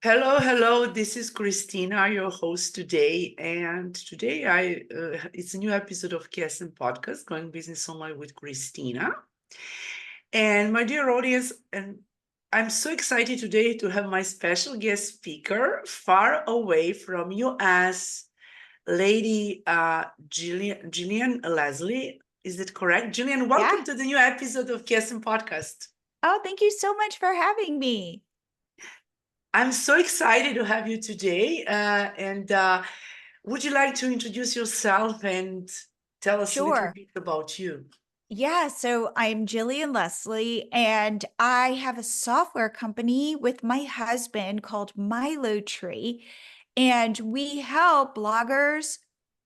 Hello, hello. This is Kristina, your host today, and today it's a new episode of KSM Podcast, Going Business Online with Kristina. And my dear audience, and I'm so excited today to have my special guest speaker far away from US, Lady Jillian Leslie. Is that correct? Jillian, Yeah. welcome to the new episode of KSM Podcast. Oh, thank you so much for having me. I'm so excited to have you today. And would you like to introduce yourself and tell us a little Sure. bit about you? Yeah, so I'm Jillian Leslie, and I have a software company with my husband called MiloTree, and we help bloggers,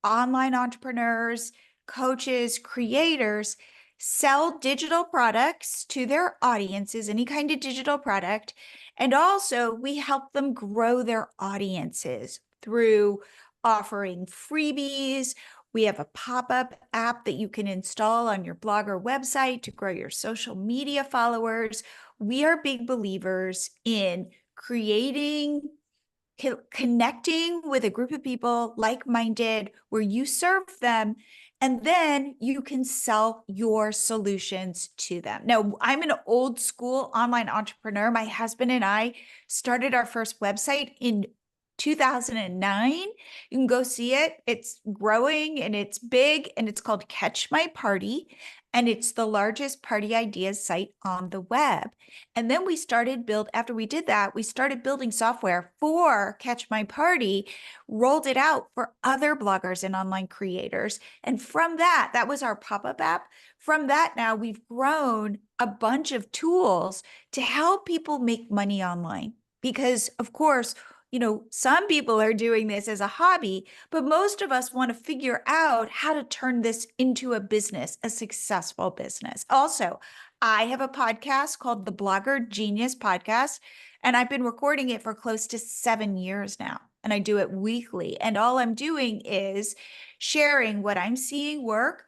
online entrepreneurs, coaches, creators sell digital products to their audiences, any kind of digital product. And also, we help them grow their audiences through offering freebies. We have a pop-up app that you can install on your blog or website to grow your social media followers. We are big believers in creating, connecting with a group of people like-minded where you serve them and then you can sell your solutions to them. Now, I'm an old school online entrepreneur. My husband and I started our first website in 2009. You can go see it. It's growing and it's big and it's called Catch My Party. And it's the largest party ideas site on the web. And then after we did that, we started building software for Catch My Party, rolled it out for other bloggers and online creators. And from that, that was our pop-up app. From that, now we've grown a bunch of tools to help people make money online. Because, of course, some people are doing this as a hobby, but most of us want to figure out how to turn this into a business, a successful business. Also, I have a podcast called the Blogger Genius Podcast, and I've been recording it for close to 7 years now. And I do it weekly. And all I'm doing is sharing what I'm seeing work,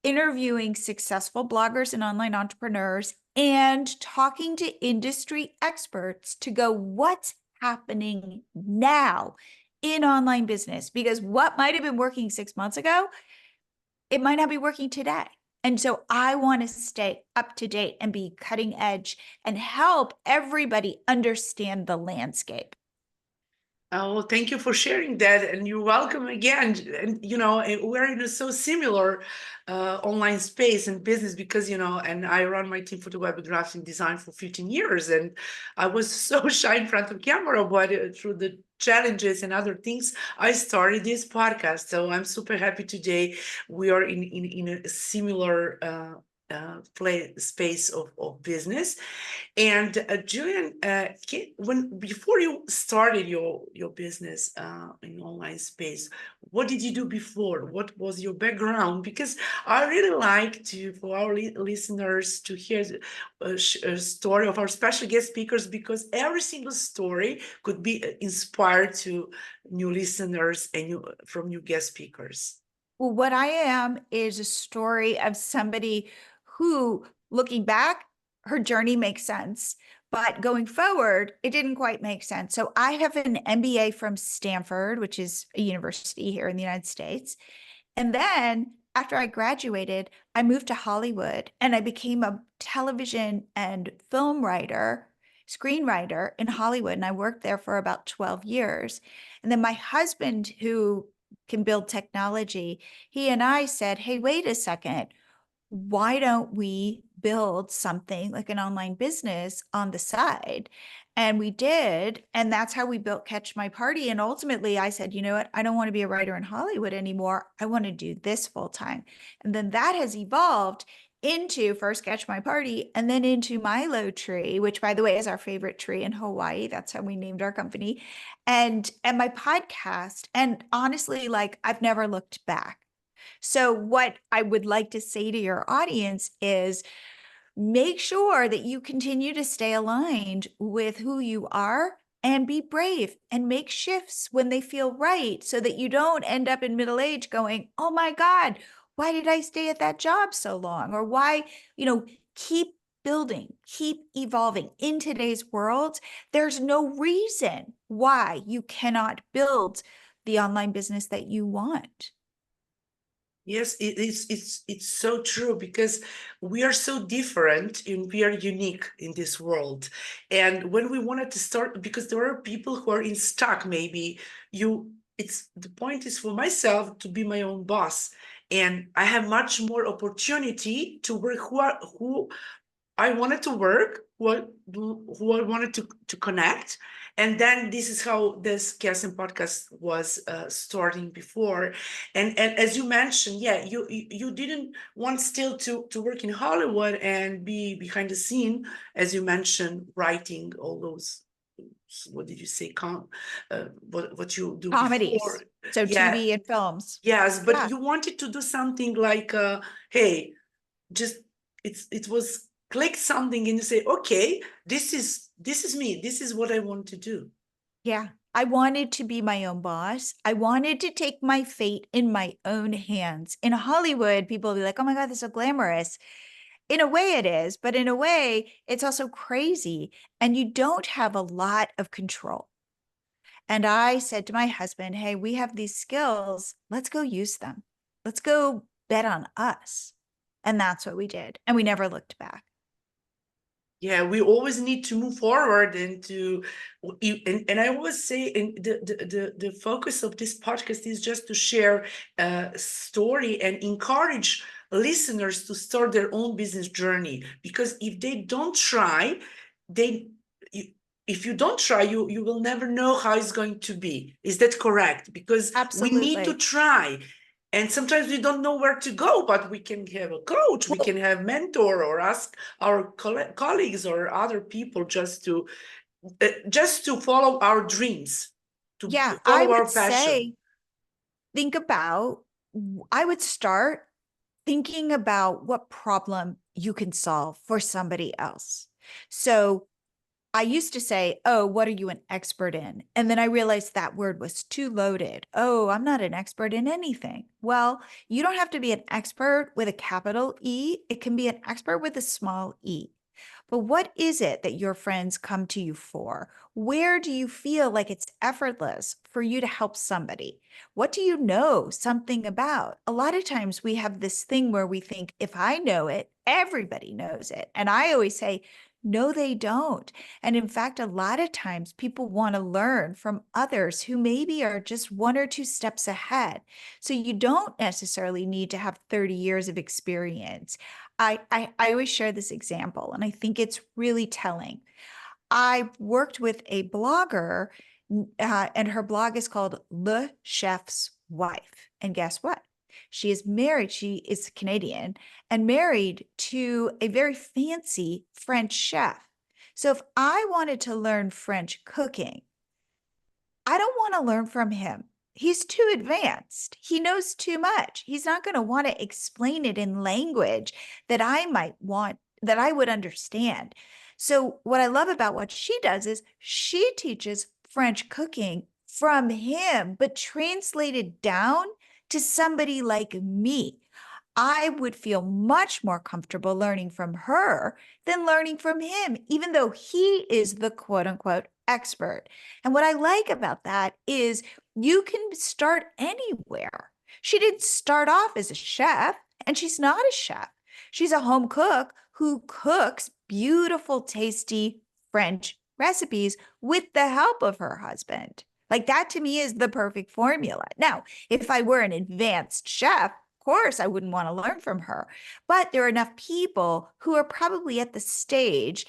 interviewing successful bloggers and online entrepreneurs, and talking to industry experts to go, what's happening now in online business? Because what might have been working 6 months ago, it might not be working today. And so I want to stay up to date and be cutting edge and help everybody understand the landscape. Oh, thank you for sharing that, and you're welcome again. And we're in a so similar online space and business because and I run my team for the web graphic design for 15 years, and I was so shy in front of camera, but through the challenges and other things, I started this podcast. So I'm super happy today. We are in a similar play space of business. And Julian, when before you started your business in online space, what did you do before? What was your background? Because I really like to for our listeners to hear a story of our special guest speakers, because every single story could be inspired to new listeners and from new guest speakers. Well, what I am is a story of somebody who, looking back, her journey makes sense. But going forward, it didn't quite make sense. So I have an MBA from Stanford, which is a university here in the United States. And then after I graduated, I moved to Hollywood and I became a television and film writer, screenwriter in Hollywood. And I worked there for about 12 years. And then my husband, who can build technology, he and I said, hey, wait a second. Why don't we build something like an online business on the side? And we did. And that's how we built Catch My Party. And ultimately, I said, you know what? I don't want to be a writer in Hollywood anymore. I want to do this full time. And then that has evolved into first Catch My Party and then into MiloTree, which, by the way, is our favorite tree in Hawaii. That's how we named our company. And my podcast. And honestly, like, I've never looked back. So, what I would like to say to your audience is make sure that you continue to stay aligned with who you are and be brave and make shifts when they feel right so that you don't end up in middle age going, oh my God, why did I stay at that job so long? Or why, keep building, keep evolving in today's world. There's no reason why you cannot build the online business that you want. Yes, it's so true, because we are so different and we are unique in this world. And when we wanted to start, because there are people who are in stuck, maybe it's the point is for myself to be my own boss, and I have much more opportunity to work who I wanted to work, who I wanted to connect. And then this is how this KSM podcast was starting before. And as you mentioned, yeah, you didn't want still to work in Hollywood and be behind the scene, as you mentioned, writing all those, what did you say, what you do before. Comedies, so Yeah, TV and films. yes, but Yeah. you wanted to do something like, hey, just it was click something and you say, okay, this is me, this is what I want to do. Yeah. I wanted to be my own boss. I wanted to take my fate in my own hands. In Hollywood, people will be like, oh my God, that's so glamorous. In a way it is, but in a way it's also crazy. And you don't have a lot of control. And I said to my husband, hey, we have these skills. Let's go use them. Let's go bet on us. And that's what we did. And we never looked back. Yeah, we always need to move forward and and I always say, and the focus of this podcast is just to share a story and encourage listeners to start their own business journey, because if they don't try, they you, if you don't try, you will never know how it's going to be. Is that correct? Because we need to Absolutely. try. And sometimes we don't know where to go, but we can have a coach, we Well, can have mentor, or ask our colleagues or other people just to follow our dreams, to yeah, I follow would our passion. say, think about, I would start thinking about what problem you can solve for somebody else. So I used to say, oh, what are you an expert in? And then I realized that word was too loaded. Oh, I'm not an expert in anything. Well, you don't have to be an expert with a capital E. It can be an expert with a small e. But what is it that your friends come to you for? Where do you feel like it's effortless for you to help somebody? What do you know something about? A lot of times we have this thing where we think, if I know it, everybody knows it. And I always say, no, they don't. And in fact, a lot of times people want to learn from others who maybe are just one or two steps ahead. So you don't necessarily need to have 30 years of experience. I always share this example, and I think it's really telling. I worked with a blogger, and her blog is called Le Chef's Wife. And guess what? She is married. She is Canadian and married to a very fancy French chef. So if I wanted to learn French cooking, I don't want to learn from him. He's too advanced. He knows too much. He's not going to want to explain it in language that I might want, that I would understand. So, what I love about what she does is she teaches French cooking from him, but translated down to somebody like me. I would feel much more comfortable learning from her than learning from him, even though he is the quote unquote expert. And what I like about that is you can start anywhere. She didn't start off as a chef, and she's not a chef. She's a home cook who cooks beautiful, tasty French recipes with the help of her husband. Like that to me is the perfect formula. Now, if I were an advanced chef, of course I wouldn't want to learn from her. But there are enough people who are probably at the stage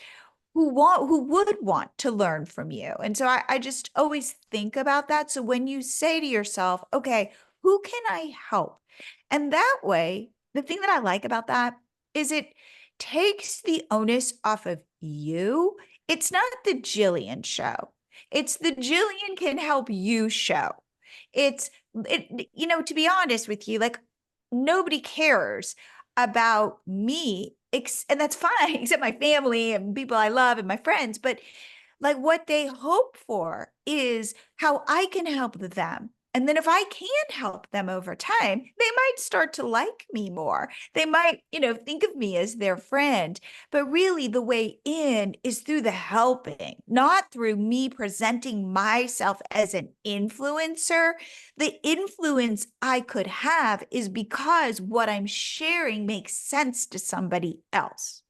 who would want to learn from you. And so I just always think about that. So when you say to yourself, okay, who can I help? And that way, the thing that I like about that is it takes the onus off of you. It's not the Jillian show. It's the Jillian can help you show. To be honest with you, like nobody cares about me, and that's fine, except my family and people I love and my friends. But like what they hope for is how I can help them. And then if I can help them over time, they might start to like me more. They might, think of me as their friend. But really, the way in is through the helping, not through me presenting myself as an influencer. The influence I could have is because what I'm sharing makes sense to somebody else.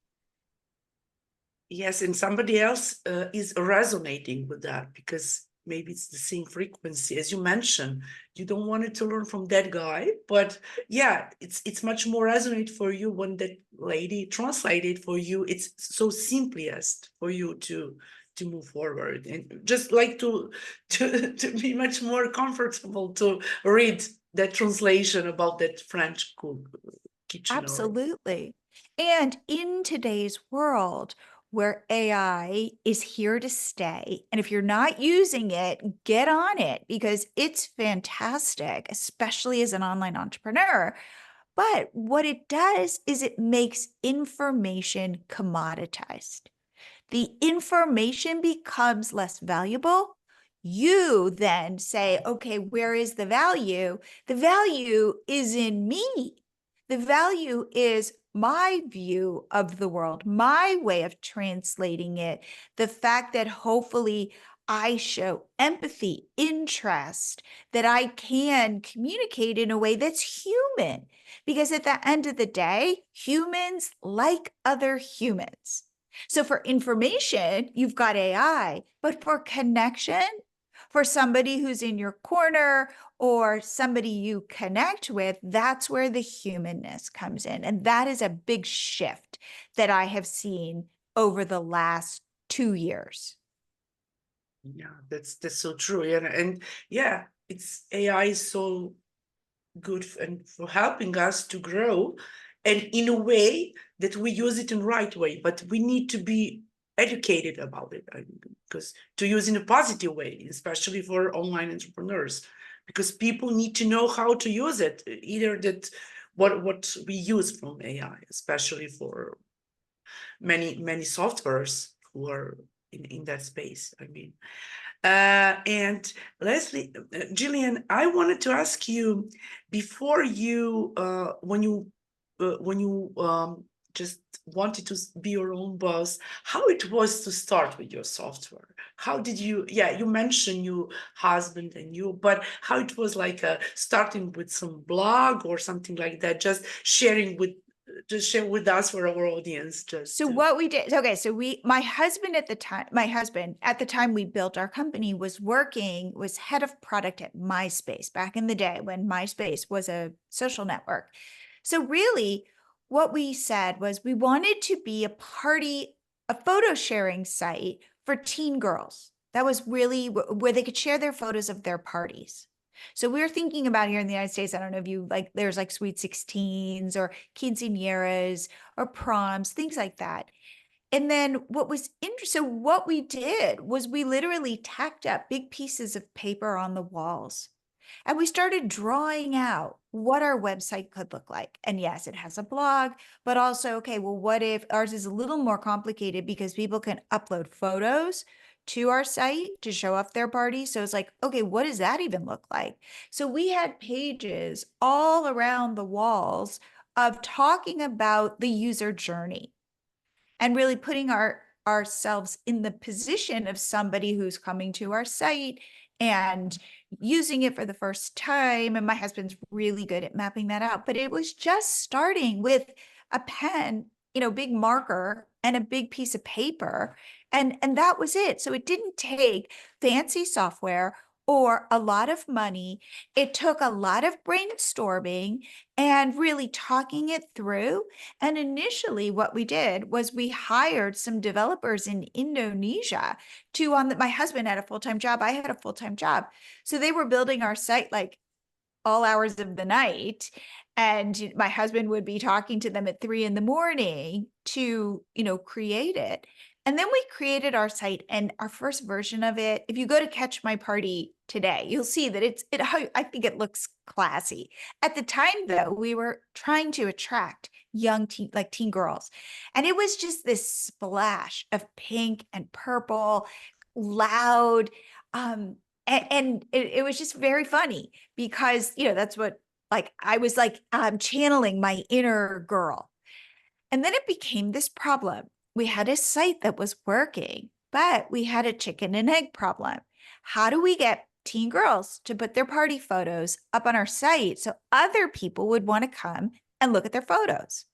Yes, and somebody else is resonating with that because maybe it's the same frequency as you mentioned. You don't want it to learn from that guy, but yeah, it's much more resonate for you when that lady translated for you. It's so simplest for you to move forward and just like to be much more comfortable to read that translation about that French kitchen or Absolutely. And in today's world where AI is here to stay, and if you're not using it, get on it because it's fantastic, especially as an online entrepreneur. But what it does is it makes information commoditized. The information becomes less valuable. You then say, okay, where is the value? The value is in me. The value is my view of the world, my way of translating it, the fact that hopefully I show empathy, interest, that I can communicate in a way that's human. Because at the end of the day, humans like other humans. So for information, you've got AI, but for connection, for somebody who's in your corner or somebody you connect with, that's where the humanness comes in. And that is a big shift that I have seen over the last 2 years. yeah, that's so true. And yeah, it's AI is so good and for helping us to grow and in a way that we use it in the right way, but we need to be educated about it because to use in a positive way, especially for online entrepreneurs, because people need to know how to use it, either that what we use from AI, especially for many softwares who are in that space. I mean, and Leslie, Jillian, I wanted to ask you before you, when you just wanted to be your own boss, how it was to start with your software. How did you? Yeah, you mentioned your husband and you, but how it was like starting with some blog or something like that, just share with us for our audience, just So to. what we did, okay, so my husband at the time we built our company was head of product at MySpace back in the day when MySpace was a social network. So really what we said was we wanted to be a photo sharing site for teen girls. That was really where they could share their photos of their parties. So we were thinking about here in the United States, I don't know if you like, there's like Sweet 16s or quinceañeras or proms, things like that. And then what was interesting, so what we did was we literally tacked up big pieces of paper on the walls. And we started drawing out what our website could look like. And yes, it has a blog, but also, okay, well, what if ours is a little more complicated because people can upload photos to our site to show off their party. So it's like, okay, what does that even look like? So we had pages all around the walls of talking about the user journey and really putting ourselves in the position of somebody who's coming to our site and using it for the first time. And my husband's really good at mapping that out. But it was just starting with a pen, big marker and a big piece of paper. And that was it. So it didn't take fancy software or a lot of money. It took a lot of brainstorming and really talking it through. And initially, what we did was we hired some developers in Indonesia my husband had a full-time job. I had a full-time job. So they were building our site like all hours of the night. And my husband would be talking to them at 3 in the morning to, create it. And then we created our site and our first version of it. If you go to Catch My Party today, you'll see that I think it looks classy. At the time though, we were trying to attract young teen girls. And it was just this splash of pink and purple, loud, And it was just very funny because, that's what, like, I was like, channeling my inner girl. And then it became this problem. We had a site that was working, but we had a chicken and egg problem. How do we get teen girls to put their party photos up on our site so other people would want to come and look at their photos?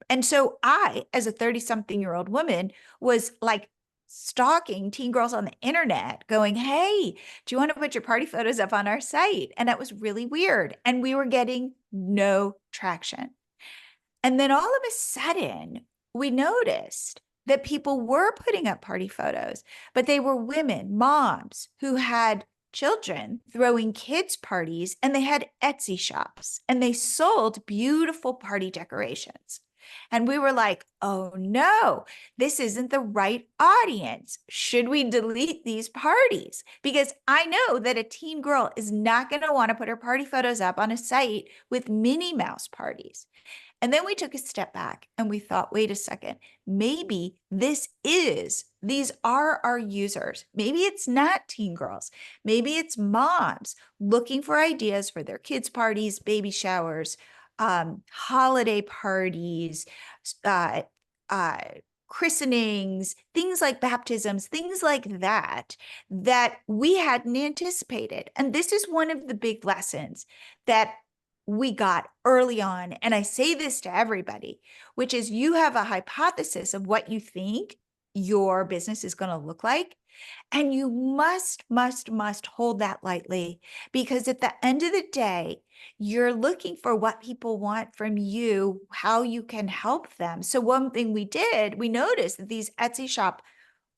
And so I, as a 30-something-year-old woman, was like stalking teen girls on the internet going, hey, do you want to put your party photos up on our site? And that was really weird. And we were getting no traction. And then all of a sudden, we noticed that people were putting up party photos, but they were women, moms who had children throwing kids' parties, and they had Etsy shops and they sold beautiful party decorations. And we were like, oh no, this isn't the right audience. Should we delete these parties? Because I know that a teen girl is not going to want to put her party photos up on a site with Minnie Mouse parties. And then we took a step back and we thought, wait a second, maybe these are our users. Maybe it's not teen girls. Maybe it's moms looking for ideas for their kids' parties, baby showers, holiday parties, christenings, things like baptisms, things like that we hadn't anticipated. And this is one of the big lessons that we got early on. And I say this to everybody, which is you have a hypothesis of what you think your business is going to look like. And you must hold that lightly, because at the end of the day, you're looking for what people want from you, how you can help them. So one thing we did, we noticed that these Etsy shop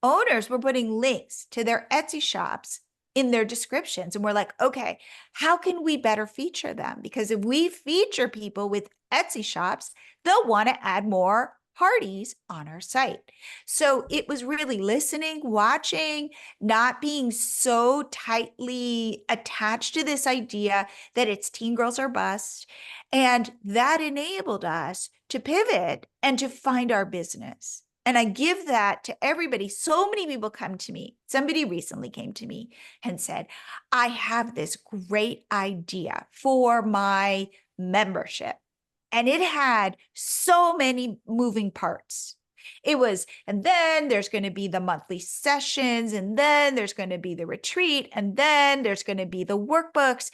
owners were putting links to their Etsy shops in their descriptions. And we're like, okay, how can we better feature them? Because if we feature people with Etsy shops, they'll want to add more parties on our site. So it was really listening, watching, not being so tightly attached to this idea that it's teen girls or bust. And that enabled us to pivot and to find our business. And I give that to everybody. So many people come to me. Somebody recently came to me and said, I have this great idea for my membership. And it had so many moving parts. It was, and then there's going to be the monthly sessions, and then there's going to be the retreat, and then there's going to be the workbooks.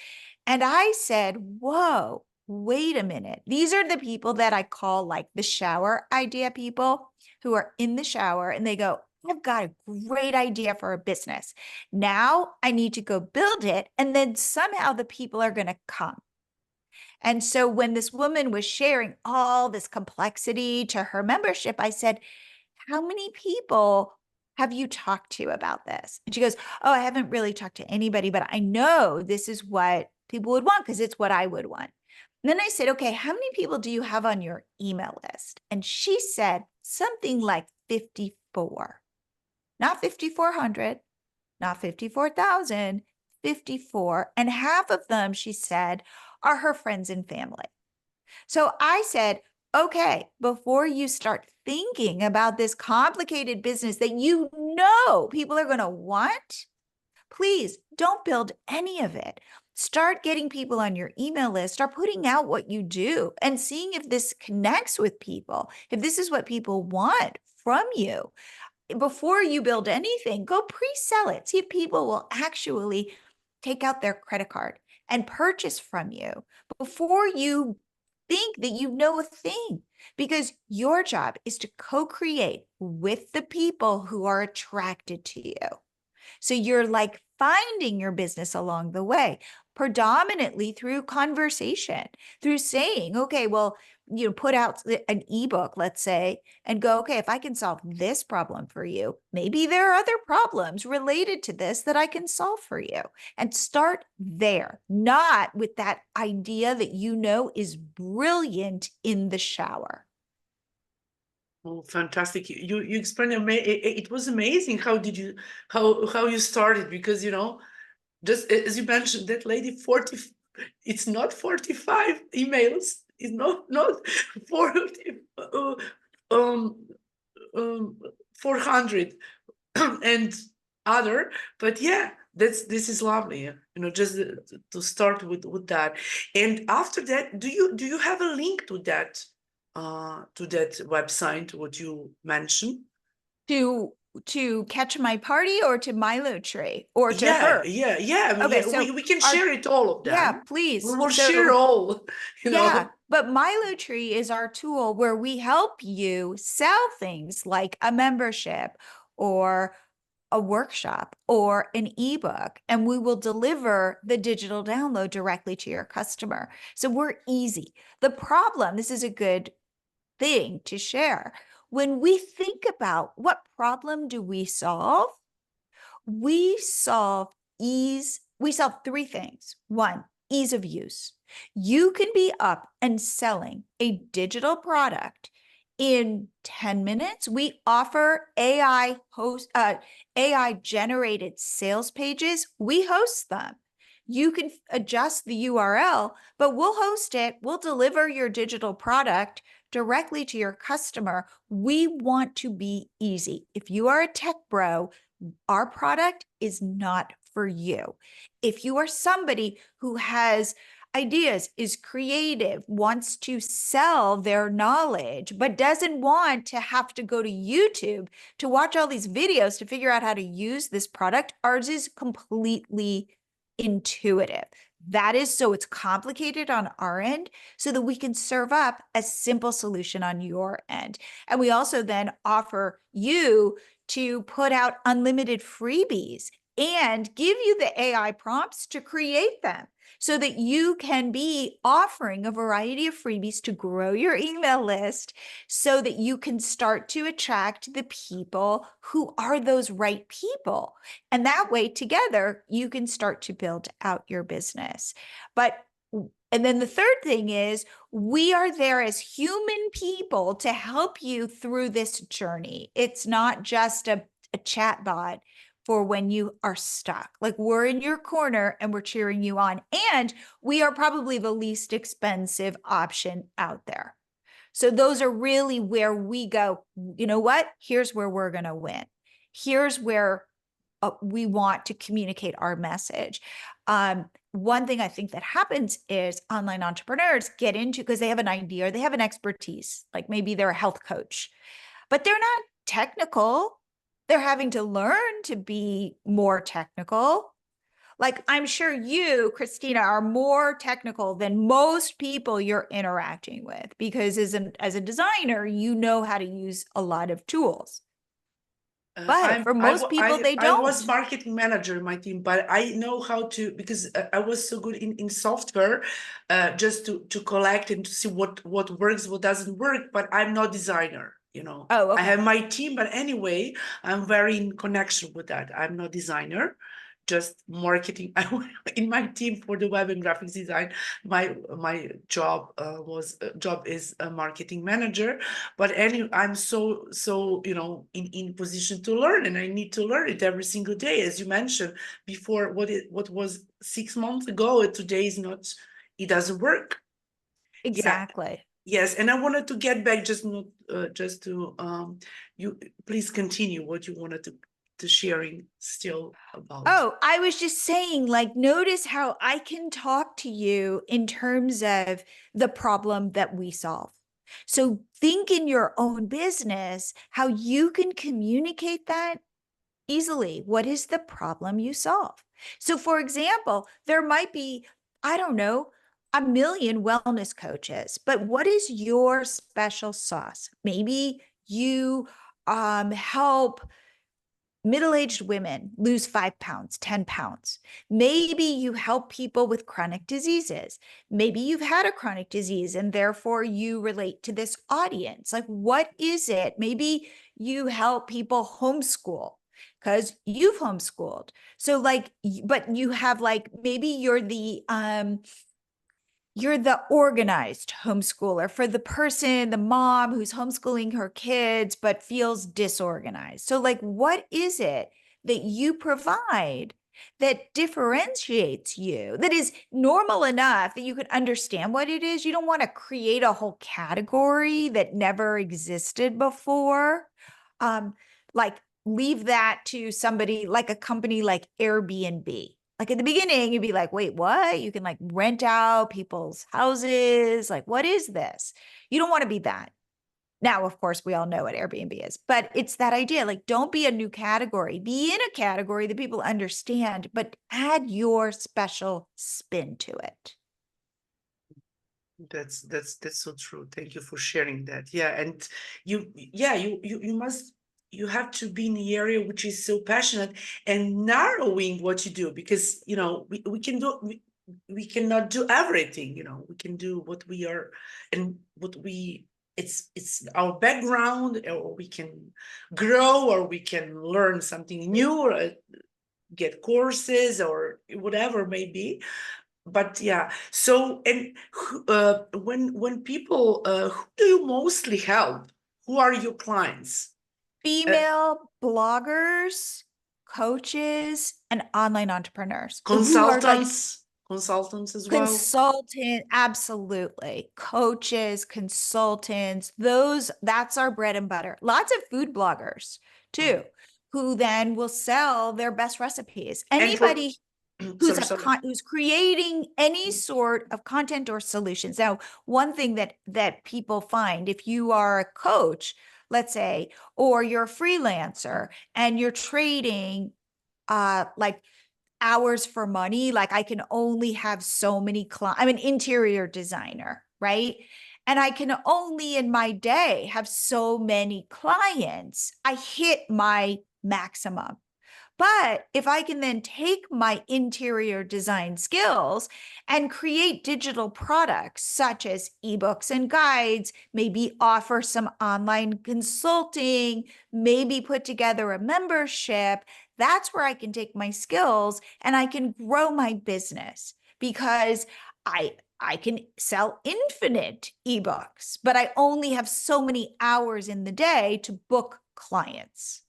And I said, whoa, wait a minute. These are the people that I call like the shower idea people, who are in the shower and they go, I've got a great idea for a business. Now I need to go build it. And then somehow the people are going to come. And so when this woman was sharing all this complexity to her membership, I said, how many people have you talked to about this? And she goes, oh, I haven't really talked to anybody, but I know this is what people would want because it's what I would want. And then I said, okay, how many people do you have on your email list? And she said something like 54, not 5,400, not 54,000, 54. And half of them, she said, are her friends and family. So I said, okay, before you start thinking about this complicated business that you know people are going to want, please don't build any of it. Start getting people on your email list, start putting out what you do and seeing if this connects with people, if this is what people want from you. Before you build anything, go pre-sell it. See if people will actually take out their credit card and purchase from you before you think that you know a thing, because your job is to co-create with the people who are attracted to you. So you're like finding your business along the way, predominantly through conversation, through saying, okay, well, put out an ebook, let's say, and go, okay, if I can solve this problem for you, maybe there are other problems related to this that I can solve for you. And start there, not with that idea that you know is brilliant in the shower. Oh, fantastic! You explained it was amazing. How did you how you started? Because just as you mentioned, that lady 40. It's not 45 emails. It's not 40. Um, 400 and other. But yeah, this is lovely. Just to start with that. And after that, do you have a link to that website what you mentioned? To Catch My Party, or to MiloTree, or to Yeah, her? yeah. Okay, so We can our share it all of yeah, them. We please. will share So all, yeah, but MiloTree is our tool where we help you sell things like a membership or a workshop or an ebook, and we will deliver the digital download directly to your customer. So we're easy. The problem, this is a good thing to share. When we think about what problem do we solve, we solve we solve three things. One, ease of use. You can be up and selling a digital product in 10 minutes. We offer AI generated sales pages. We host them. You can adjust the URL, but we'll host it. We'll deliver your digital product directly to your customer. We want to be easy. If you are a tech bro, our product is not for you. If you are somebody who has ideas, is creative, wants to sell their knowledge, but doesn't want to have to go to YouTube to watch all these videos to figure out how to use this product, ours is completely intuitive. That is so it's complicated on our end so that we can serve up a simple solution on your end. And we also then offer you to put out unlimited freebies and give you the AI prompts to create them so that you can be offering a variety of freebies to grow your email list so that you can start to attract the people who are those right people. And that way, together, you can start to build out your business. And then the third thing is we are there as human people to help you through this journey. It's not just a chat bot for when you are stuck. Like, we're in your corner and we're cheering you on. And we are probably the least expensive option out there. So those are really where we go, you know what? Here's where we're going to win. Here's where we want to communicate our message. One thing I think that happens is online entrepreneurs get into, because they have an idea or they have an expertise, like maybe they're a health coach, but they're not technical. They're having to learn to be more technical. Like, I'm sure you, Kristina, are more technical than most people you're interacting with, because as a designer, you know how to use a lot of tools. But for most people, they I was don't. marketing manager in my team, but I know how to, because I was so good in software, just to collect and to see what works, what doesn't work. But I'm not designer. Oh, I okay. have my team, but anyway, I'm very in connection with that. I'm not designer, just marketing. In my team for the web and graphics design, my job is a marketing manager. But anyway, I'm so in position to learn, and I need to learn it every single day. As you mentioned before, what was 6 months ago, today is not. It doesn't work. Yeah. Exactly. Yes, and I wanted to get back just to you please continue what you wanted to sharing still about. Oh, I was just saying, like, notice how I can talk to you in terms of the problem that we solve. So think in your own business how you can communicate that easily. What is the problem you solve? So, for example, there might be, I don't know, a million wellness coaches, but what is your special sauce? Maybe you help middle-aged women lose 5 pounds, 10 pounds. Maybe you help people with chronic diseases. Maybe you've had a chronic disease and therefore you relate to this audience. Like, what is it? Maybe you help people homeschool because you've homeschooled. So like, but you have like, maybe you're the organized homeschooler for the mom who's homeschooling her kids, but feels disorganized. So like, what is it that you provide that differentiates you, that is normal enough that you could understand what it is? You don't want to create a whole category that never existed before. Like leave that to somebody like a company like Airbnb. Like at the beginning, you'd be like, wait, what? You can like rent out people's houses. Like, what is this? You don't want to be that. Now, of course, we all know what Airbnb is, but it's that idea, like, don't be a new category, be in a category that people understand, but add your special spin to it. That's so true. Thank you for sharing that. Yeah, and you have to be in the area which is so passionate and narrowing what you do, because we cannot do everything. We can do what we are and what we it's our background, or we can grow, or we can learn something new, or get courses, or whatever it may be. But yeah, so, and when people, who do you mostly help? Who are your clients? Female bloggers, coaches, and online entrepreneurs who are like Consultants as well. consultant, absolutely. Coaches, consultants, that's our bread and butter. Lots of food bloggers too, who then will sell their best recipes. And for Anybody who's sorry. who's creating any sort of content or solutions. Now, one thing that people find, if you are a coach, let's say, or you're a freelancer and you're trading like hours for money, like I can only have so many clients. I'm an interior designer, right? And I can only in my day have so many clients. I hit my maximum. But if I can then take my interior design skills and create digital products such as ebooks and guides, maybe offer some online consulting, maybe put together a membership, that's where I can take my skills and I can grow my business, because I can sell infinite ebooks, but I only have so many hours in the day to book clients.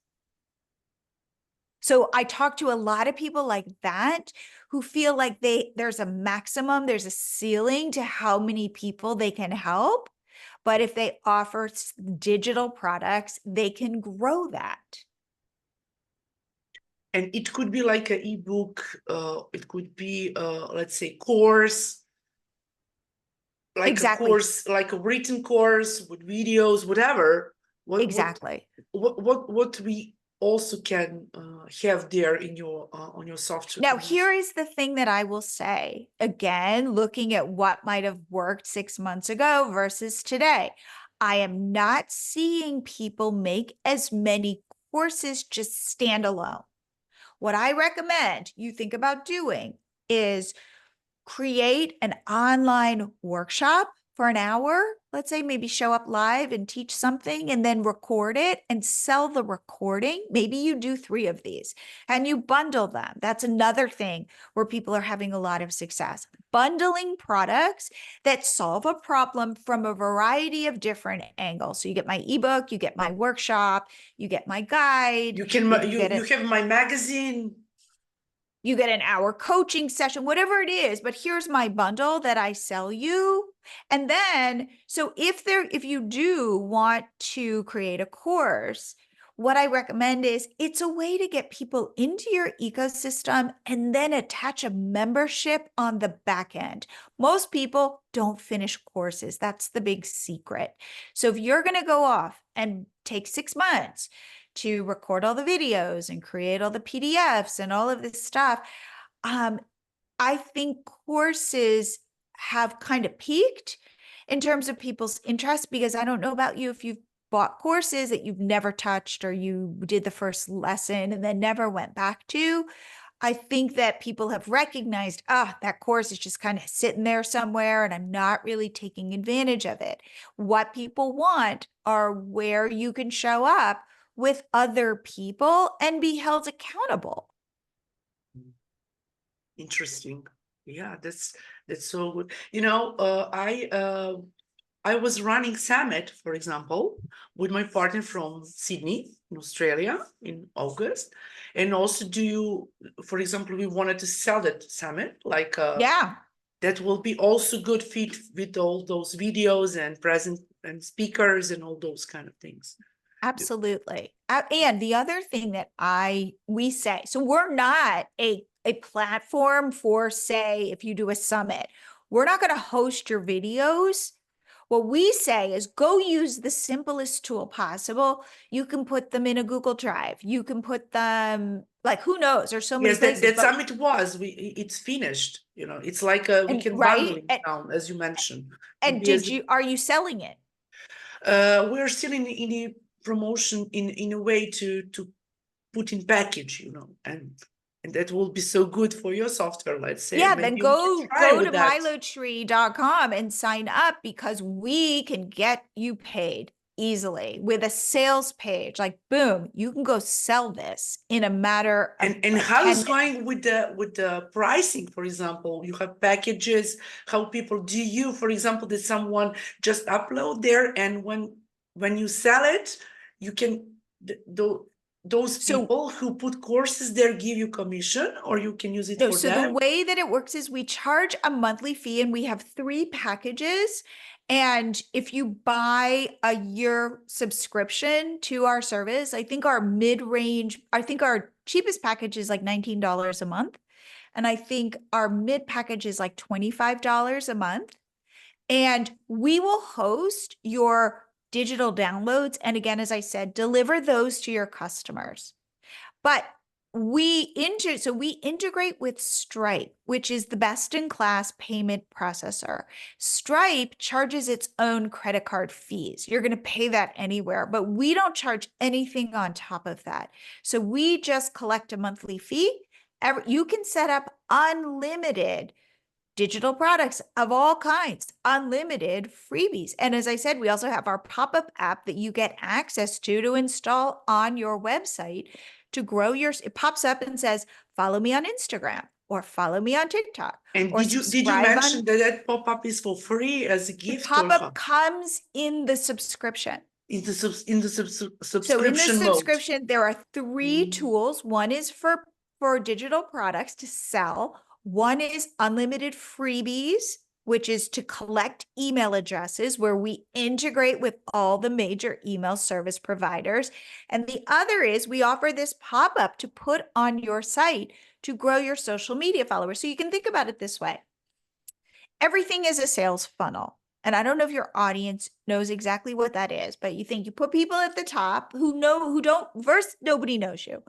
So I talk to a lot of people like that who feel like there's a maximum, there's a ceiling to how many people they can help. But if they offer digital products, they can grow that. And it could be like an ebook, it could be, let's say, course, like Exactly. a course, like a written course with videos, whatever. Exactly. What we also can have there in your on your software. Now, here is the thing that I will say, again, looking at what might have worked 6 months ago versus today. I am not seeing people make as many courses just standalone. What I recommend you think about doing is create an online workshop for an hour. Let's say maybe show up live and teach something and then record it and sell the recording. Maybe you do 3 of these and you bundle them. That's another thing where people are having a lot of success. Bundling products that solve a problem from a variety of different angles. So you get my ebook, you get my workshop, you get my guide. You have my magazine. You get an hour coaching session, whatever it is, but here's my bundle that I sell you. And then, so if you do want to create a course, what I recommend is it's a way to get people into your ecosystem and then attach a membership on the back end. Most people don't finish courses. That's the big secret. So if you're going to go off and take 6 months to record all the videos and create all the PDFs and all of this stuff, I think courses have kind of peaked in terms of people's interest, because I don't know about you, if you've bought courses that you've never touched or you did the first lesson and then never went back to. I think that people have recognized, that course is just kind of sitting there somewhere and I'm not really taking advantage of it. What people want are where you can show up with other people and be held accountable. Interesting. Yeah, that's so good. I was running summit, for example, with my partner from Sydney in Australia in August. And also for example, we wanted to sell that summit, like Yeah. that will be also good fit with all those videos and present and speakers and all those kind of things. Absolutely. And the other thing that we say, so we're not a platform for, say, if you do a summit, we're not going to host your videos. What we say is go use the simplest tool possible. You can put them in a Google Drive. You can put them, like, who knows? There's so many Yes, places, that but summit it's finished. It's like we and can bundle right. it down, as you mentioned. And are you selling it? We're still in the promotion in a way to put in package, and that will be so good for your software, let's say. Yeah, then Maybe we can try go to with that. MiloTree.com and sign up, because we can get you paid easily with a sales page. Like, boom, you can go sell this in a matter of And like how 10 is minutes. going with the pricing, for example? You have packages. How people do you, for example, did someone just upload there, and when you sell it, you can those So people who put courses there give you commission, or you can use it no, for so the them? way that it works is we charge a monthly fee, and we have 3 packages. And if you buy a year subscription to our service, I think our cheapest package is like $19 a month. And I think our mid package is like $25 a month. And we will host your digital downloads. And again, as I said, deliver those to your customers. But we integrate with Stripe, which is the best in class payment processor. Stripe charges its own credit card fees. You're going to pay that anywhere, but we don't charge anything on top of that. So we just collect a monthly fee. You can set up unlimited digital products of all kinds, unlimited freebies. And as I said, we also have our pop-up app that you get access to install on your website to grow it pops up and says, follow me on Instagram or follow me on TikTok. And Or did you subscribe mention that pop-up is for free as a the gift, or pop-up how? comes in the subscription. In the So in the subscription mode? subscription, there are 3 tools. One is for digital products to sell. One is unlimited freebies, which is to collect email addresses, where we integrate with all the major email service providers. And the other is we offer this pop-up to put on your site to grow your social media followers. So you can think about it this way. Everything is a sales funnel. And I don't know if your audience knows exactly what that is, but you put people at the top who first, nobody knows you.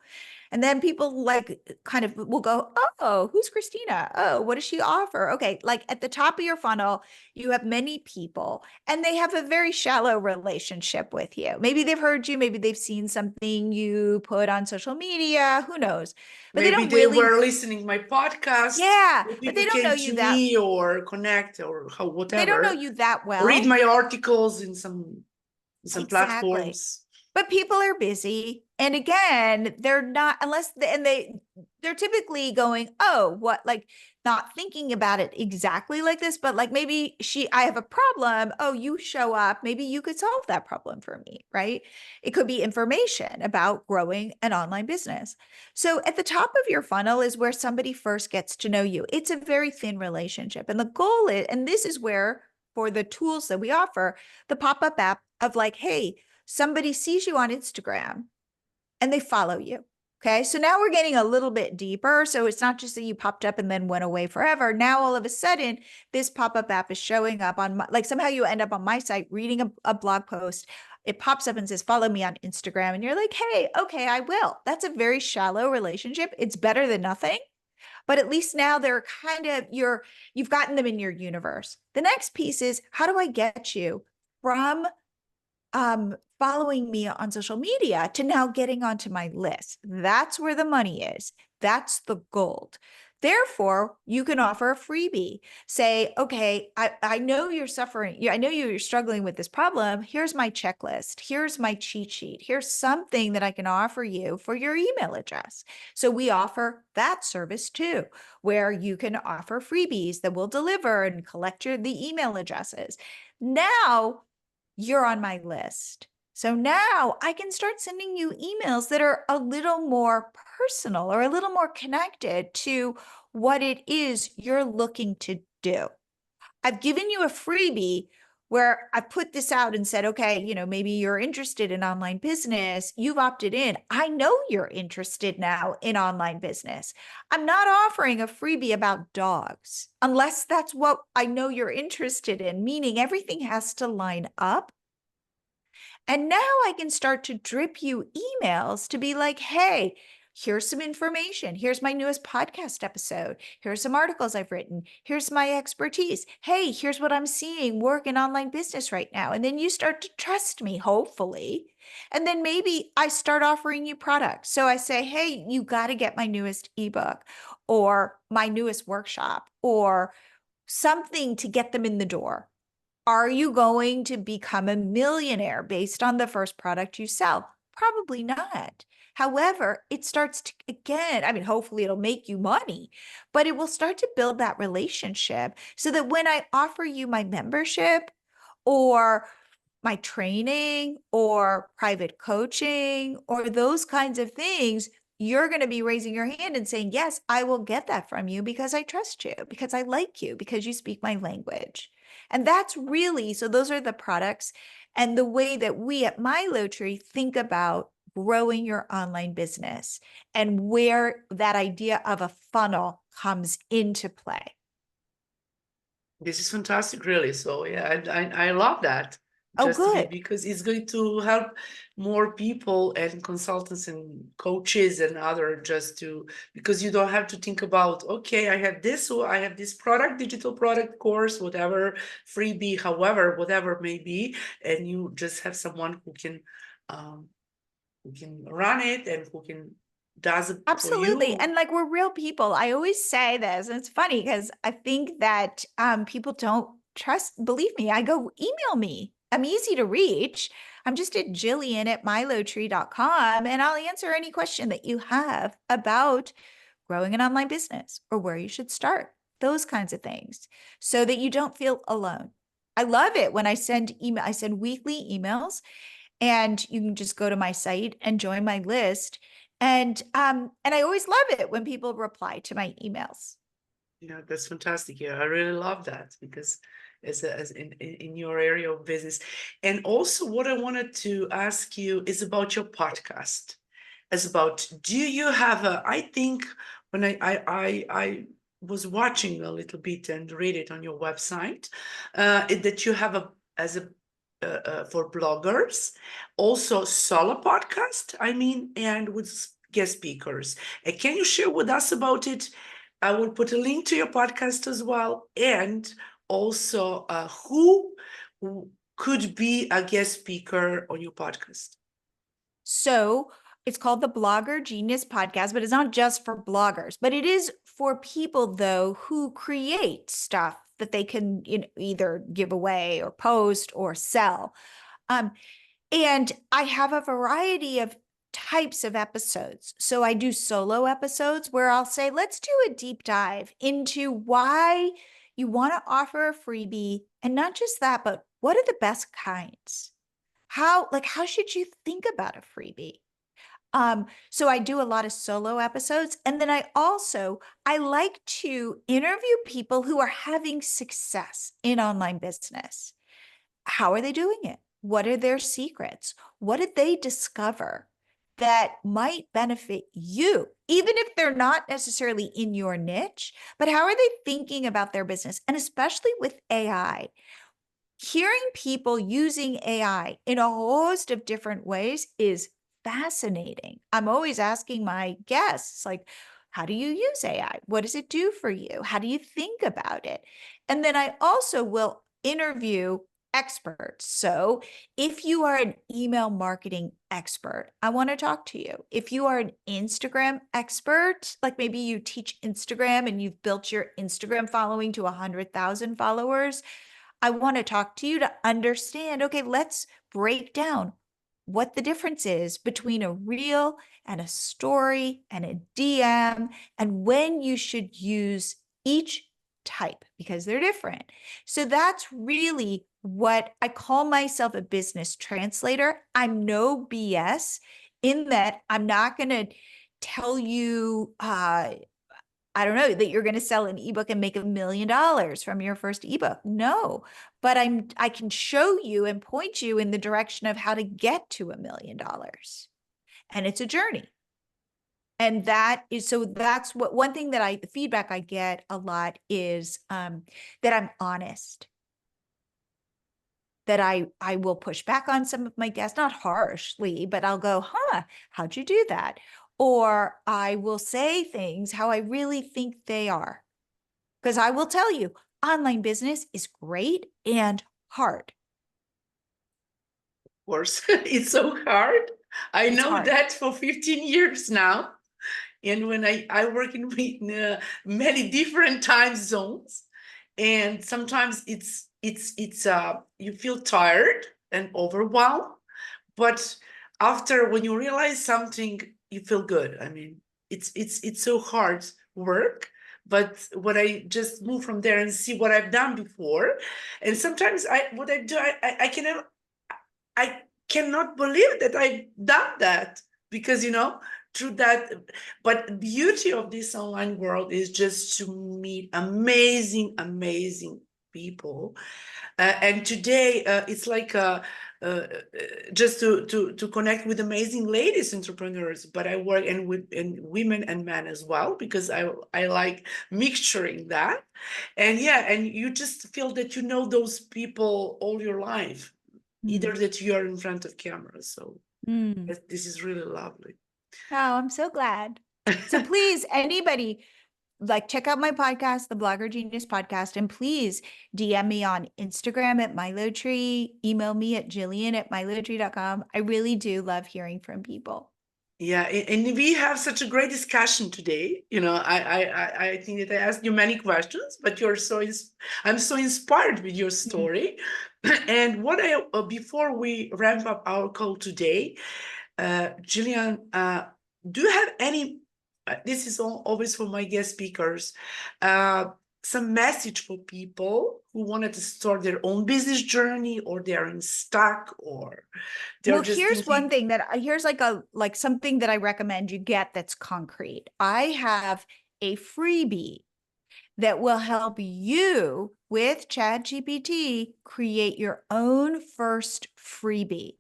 And then people like kind of will go, oh, who's Kristina? Oh, what does she offer? Okay, like at the top of your funnel, you have many people, and they have a very shallow relationship with you. Maybe they've heard you, maybe they've seen something you put on social media, who knows? But they Maybe don't they really, were listening my podcast. yeah, but People they don't know came you to that, me or connect or they don't know whatever. you that Read well. my articles in some Exactly. platforms. But people are busy. And again, they're not, they're typically going, oh, what, like not thinking about it exactly like this, but like maybe I have a problem. Oh, you show up. Maybe you could solve that problem for me, right? It could be information about growing an online business. So at the top of your funnel is where somebody first gets to know you. It's a very thin relationship. And the goal is, and this is where, for the tools that we offer, the pop-up app of like, hey, somebody sees you on Instagram and they follow you. Okay. So now we're getting a little bit deeper. So it's not just that you popped up and then went away forever. Now, all of a sudden, this pop-up app is showing up on like somehow you end up on my site reading a blog post. It pops up and says, follow me on Instagram. And you're like, hey, okay, I will. That's a very shallow relationship. It's better than nothing. But at least now they're kind of you've gotten them in your universe. The next piece is, how do I get you from following me on social media to now getting onto my list? That's where the money is. That's the gold. Therefore, you can offer a freebie. Say, okay, I know you're suffering. I know you're struggling with this problem. Here's my checklist. Here's my cheat sheet. Here's something that I can offer you for your email address. So we offer that service too, where you can offer freebies that will deliver and collect the email addresses. Now you're on my list. So now I can start sending you emails that are a little more personal or a little more connected to what it is you're looking to do. I've given you a freebie. where I put this out and said, okay, maybe you're interested in online business. You've opted in. I know you're interested now in online business. I'm not offering a freebie about dogs unless that's what I know you're interested in, meaning everything has to line up. And now I can start to drip you emails to be like, hey, here's some information. Here's my newest podcast episode. Here's some articles I've written. Here's my expertise. Hey, here's what I'm seeing work in online business right now. And then you start to trust me, hopefully. And then maybe I start offering you products. So I say, hey, you got to get my newest ebook or my newest workshop or something to get them in the door. Are you going to become a millionaire based on the first product you sell? Probably not. However, it starts to, again, I mean, hopefully it'll make you money, but it will start to build that relationship so that when I offer you my membership or my training or private coaching or those kinds of things, you're going to be raising your hand and saying, yes, I will get that from you because I trust you, because I like you, because you speak my language. And that's really, so those are the products and the way that we at MiloTree think about growing your online business and where that idea of a funnel comes into play. This is fantastic, really. So yeah, I love that. Oh, Just to be, good. because it's going to help more people and consultants and coaches and other, just to, because you don't have to think about, okay, I have this, or I have this product, digital product, course, whatever, freebie, however, whatever it may be, and you just have someone who can run it and who can does it for Absolutely. you. And like we're real people. I always say this, and it's funny because I think that people don't believe me. I go, email me. I'm easy to reach. I'm just at Jillian at MiloTree.com and I'll answer any question that you have about growing an online business or where you should start, those kinds of things, so that you don't feel alone. I love it when I send email. I send weekly emails and you can just go to my site and join my list. And I always love it when people reply to my emails. Yeah, that's fantastic. Yeah, I really love that, because as in your area of business. And also what I wanted to ask you is about your podcast. As about, do you have a, I think when I was watching a little bit and read it on your website, that you have a, as a for bloggers, also solo podcast, I mean, and with guest speakers. Can you share with us about it? I will put a link to your podcast as well. And also, who could be a guest speaker on your podcast? So it's called the Blogger Genius Podcast, but it's not just for bloggers, but it is for people, though, who create stuff that they can either give away or post or sell. And I have a variety of types of episodes. So I do solo episodes where I'll say, let's do a deep dive into why you want to offer a freebie. And not just that, but what are the best kinds? How should you think about a freebie? So I do a lot of solo episodes. And then I like to interview people who are having success in online business. How are they doing it? What are their secrets? What did they discover that might benefit you, even if they're not necessarily in your niche? But how are they thinking about their business? And especially with AI, hearing people using AI in a host of different ways is fascinating. I'm always asking my guests, like, how do you use AI? What does it do for you? How do you think about it? And then I also will interview experts. So if you are an email marketing expert, I want to talk to you. If you are an Instagram expert, like maybe you teach Instagram and you've built your Instagram following to 100,000 followers, I want to talk to you to understand, okay, let's break down what the difference is between a reel and a story and a DM and when you should use each type because they're different. So that's really what I call myself, a business translator. I'm no BS in that I'm not going to tell you I don't know, that you're going to sell an ebook and make $1 million from your first ebook. No, but I can show you and point you in the direction of how to get to $1 million. And it's a journey. And that's what one thing that the feedback I get a lot is that I'm honest, that I will push back on some of my guests, not harshly, but I'll go, how'd you do that? Or I will say things how I really think they are. Because I will tell you, online business is great and hard. Of course, it's so hard. I It's know hard. that for 15 years now. And when I work in many different time zones, and sometimes it's you feel tired and overwhelmed, but after when you realize something, you feel good. I mean, it's so hard work, but when I just move from there and see what I've done before, and sometimes what I do, I cannot believe that I've done that, because through that. But the beauty of this online world is just to meet amazing people. And today it's like just to connect with amazing ladies entrepreneurs, but I work with women and men as well, because I like mixturing that. And yeah, and you just feel that you know those people all your life, either that you are in front of cameras. So this is really lovely. Oh, I'm so glad. So please, anybody, check out my podcast, the Blogger Genius Podcast, and please DM me on Instagram at MiloTree, email me at Jillian@milotree.com. I really do love hearing from people. Yeah, and we have such a great discussion today. I think that I asked you many questions, but I'm so inspired with your story. And what before we ramp up our call today, Jillian, do you have any? This is always for my guest speakers. Some message for people who wanted to start their own business journey, or they're in stuck, or they're just Here's thinking. one thing here's something that I recommend you get that's concrete. I have a freebie that will help you with ChatGPT create your own first freebie.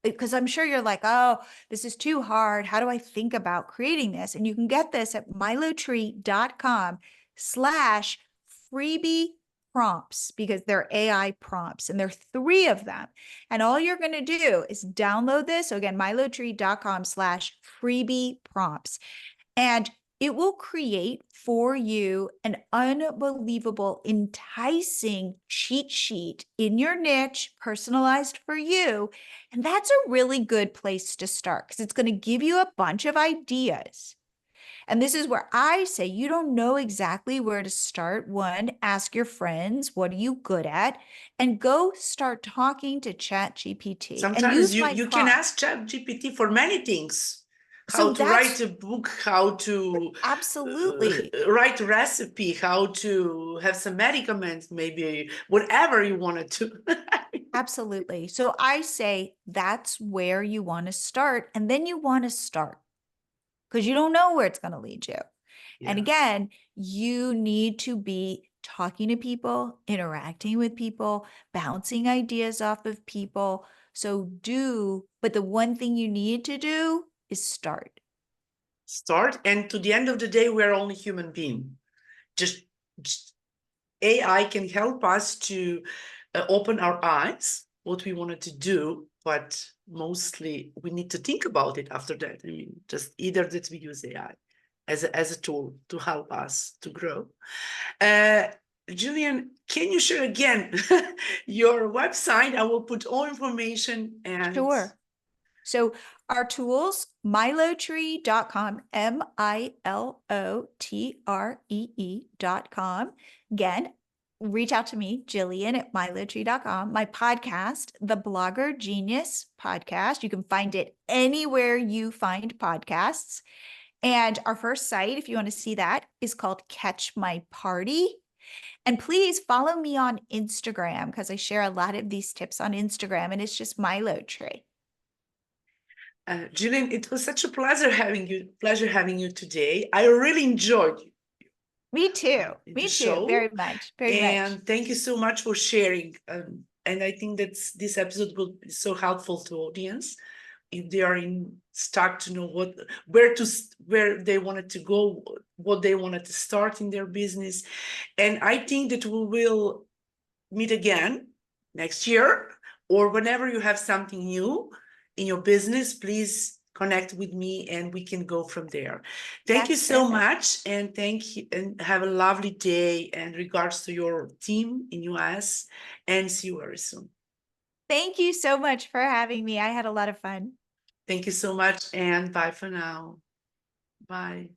Because I'm sure you're like, oh, this is too hard. How do I think about creating this? And you can get this at milotree.com/freebie prompts, because they're AI prompts and there are 3 of them. And all you're going to do is download this. So again, milotree.com/freebie prompts. And it will create for you an unbelievable, enticing cheat sheet in your niche, personalized for you. And that's a really good place to start, because it's going to give you a bunch of ideas. And this is where I say, you don't know exactly where to start. One, ask your friends, what are you good at? And go start talking to ChatGPT and Sometimes use you can ask ChatGPT for many things. How to write a book, how to absolutely write a recipe, how to have some medicaments, maybe whatever you wanted to. Absolutely. So I say that's where you want to start. And then you want to start, because you don't know where it's going to lead you. Yeah. And again, you need to be talking to people, interacting with people, bouncing ideas off of people. But the one thing you need to do is start. And to the end of the day, we're only human beings. Just AI can help us to open our eyes, what we wanted to do, but mostly we need to think about it after that. I mean, just either that we use AI as a tool to help us to grow. Jillian, can you share again your website? I will put all information. And sure. So our tools, milotree.com, milotree.com. Again, reach out to me, Jillian at milotree.com. My podcast, the Blogger Genius Podcast. You can find it anywhere you find podcasts. And our first site, if you want to see that, is called Catch My Party. And please follow me on Instagram, because I share a lot of these tips on Instagram, and it's just MiloTree. Jillian, it was such a pleasure having you today. I really enjoyed Me too. in the Me too. show. Very much. Very much. And thank you so much for sharing. And I think that this episode will be so helpful to audience if they are in stuck to know where they wanted to go, what they wanted to start in their business. And I think that we will meet again next year, or whenever you have something new in your business, please connect with me and we can go from there. Thank you That's so perfect. much, and thank you, and have a lovely day, and regards to your team in US, and see you very soon. Thank you so much for having me. I had a lot of fun. Thank you so much, and bye for now. Bye.